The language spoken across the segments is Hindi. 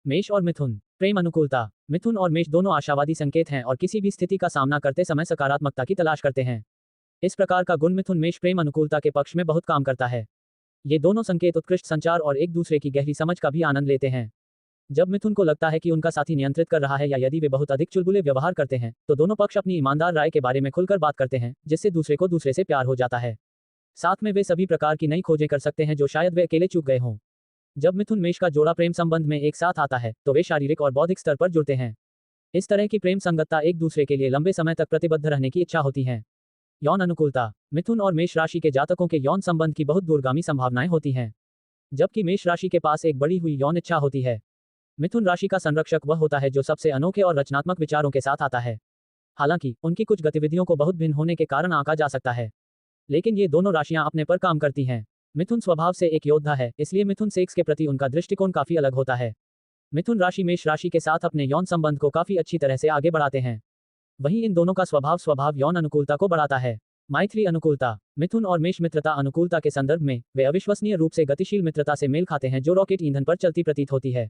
मेष और मिथुन। प्रेम अनुकूलता। मिथुन और मेष दोनों आशावादी संकेत हैं और किसी भी स्थिति का सामना करते समय सकारात्मकता की तलाश करते हैं। इस प्रकार का गुण मिथुन मेष प्रेम अनुकूलता के पक्ष में बहुत काम करता है। ये दोनों संकेत उत्कृष्ट संचार और एक दूसरे की गहरी समझ का भी आनंद लेते हैं। जब मिथुन को लगता है कि उनका साथी नियंत्रित कर रहा है या यदि वे बहुत अधिक चुलबुले व्यवहार करते हैं, तो दोनों पक्ष अपनी ईमानदार राय के बारे में खुलकर बात करते हैं, जिससे दूसरे को दूसरे से प्यार हो जाता है। साथ में वे सभी प्रकार की नई खोजें कर सकते हैं जो शायद वे अकेले चूक गए हों। जब मिथुन मेष का जोड़ा प्रेम संबंध में एक साथ आता है, तो वे शारीरिक और बौद्धिक स्तर पर जुड़ते हैं। इस तरह की प्रेम संगतता एक दूसरे के लिए लंबे समय तक प्रतिबद्ध रहने की इच्छा होती है। यौन अनुकूलता। मिथुन और मेष राशि के जातकों के यौन संबंध की बहुत दूरगामी संभावनाएं होती हैं, जबकि मेष राशि के पास एक बढ़ी हुई यौन इच्छा होती है। मिथुन राशि का संरक्षक वह होता है जो सबसे अनोखे और रचनात्मक विचारों के साथ आता है। हालांकि उनकी कुछ गतिविधियों को बहुत भिन्न होने के कारण आंका जा सकता है, लेकिन ये दोनों राशियां अपने पर काम करती हैं। मिथुन स्वभाव से एक योद्धा है, इसलिए मिथुन सेक्स के प्रति उनका दृष्टिकोण काफी अलग होता है। मिथुन राशि मेष राशि के साथ अपने यौन संबंध को काफी अच्छी तरह से आगे बढ़ाते हैं। वहीं इन दोनों का स्वभाव यौन अनुकूलता को बढ़ाता है। मैत्री अनुकूलता। मिथुन और मेष मित्रता अनुकूलता के संदर्भ में वे अविश्वसनीय रूप से गतिशील मित्रता से मेल खाते हैं जो रॉकेट ईंधन पर चलती प्रतीत होती है।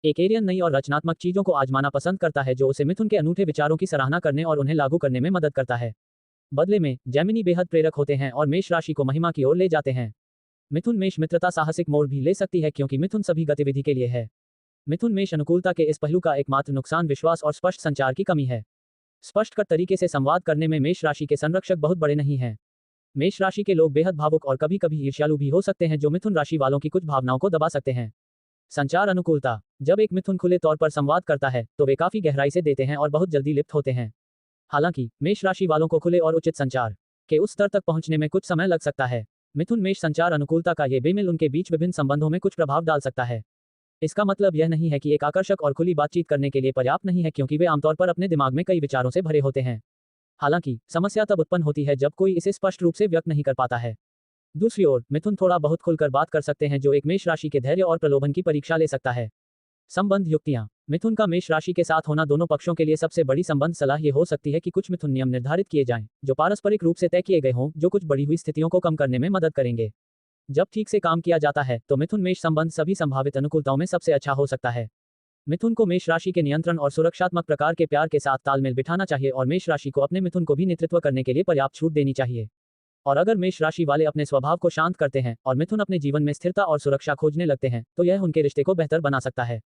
एक एरियन नई और रचनात्मक चीजों को आजमाना पसंद करता है जो उसे मिथुन के अनूठे विचारों की सराहना करने और उन्हें लागू करने में मदद करता है। बदले में जेमिनी बेहद प्रेरक होते हैं और मेष राशि को महिमा की ओर ले जाते हैं। मिथुन मेष मित्रता साहसिक मोड़ भी ले सकती है क्योंकि मिथुन सभी गतिविधि के लिए है। मिथुन मेष अनुकूलता के इस पहलू का एकमात्र नुकसान विश्वास और स्पष्ट संचार की कमी है। स्पष्टकर तरीके से संवाद करने में मेष राशि के संरक्षक बहुत बड़े नहीं हैं। मेष राशि के लोग बेहद भावुक और कभी कभी ईर्ष्यालु भी हो सकते हैं जो मिथुन राशि वालों की कुछ भावनाओं को दबा सकते हैं। संचार अनुकूलता। जब एक मिथुन खुले तौर पर संवाद करता है तो वे काफी गहराई से देते हैं और बहुत जल्दी लिप्त होते हैं। हालांकि मेष राशि वालों को खुले और उचित संचार के उस स्तर तक पहुंचने में कुछ समय लग सकता है। मिथुन मेष संचार अनुकूलता का ये बेमेल उनके बीच विभिन्न संबंधों में कुछ प्रभाव डाल सकता है। इसका मतलब यह नहीं है कि एक आकर्षक और खुली बातचीत करने के लिए पर्याप्त नहीं है क्योंकि वे आमतौर पर अपने दिमाग में कई विचारों से भरे होते हैं। हालांकि समस्या तब उत्पन्न होती है जब कोई इसे स्पष्ट रूप से व्यक्त नहीं कर पाता है। दूसरी ओर मिथुन थोड़ा बहुत खुलकर बात कर सकते हैं जो एक मेष राशि के धैर्य और प्रलोभन की परीक्षा ले सकता है। संबंध युक्तियां। मिथुन का मेष राशि के साथ होना दोनों पक्षों के लिए सबसे बड़ी संबंध सलाह ये हो सकती है कि कुछ मिथुन नियम निर्धारित किए जाएं जो पारस्परिक रूप से तय किए गए हों जो कुछ बढ़ी हुई स्थितियों को कम करने में मदद करेंगे। जब ठीक से काम किया जाता है तो मिथुन मेष संबंध सभी संभावित अनुकूलताओं में सबसे अच्छा हो सकता है। मिथुन को मेष राशि के नियंत्रण और सुरक्षात्मक प्रकार के प्यार के साथ तालमेल बिठाना चाहिए और मेष राशि को अपने मिथुन को भी नेतृत्व करने के लिए पर्याप्त छूट देनी चाहिए। और अगर मेष राशि वाले अपने स्वभाव को शांत करते हैं और मिथुन अपने जीवन में स्थिरता और सुरक्षा खोजने लगते हैं तो यह उनके रिश्ते को बेहतर बना सकता है।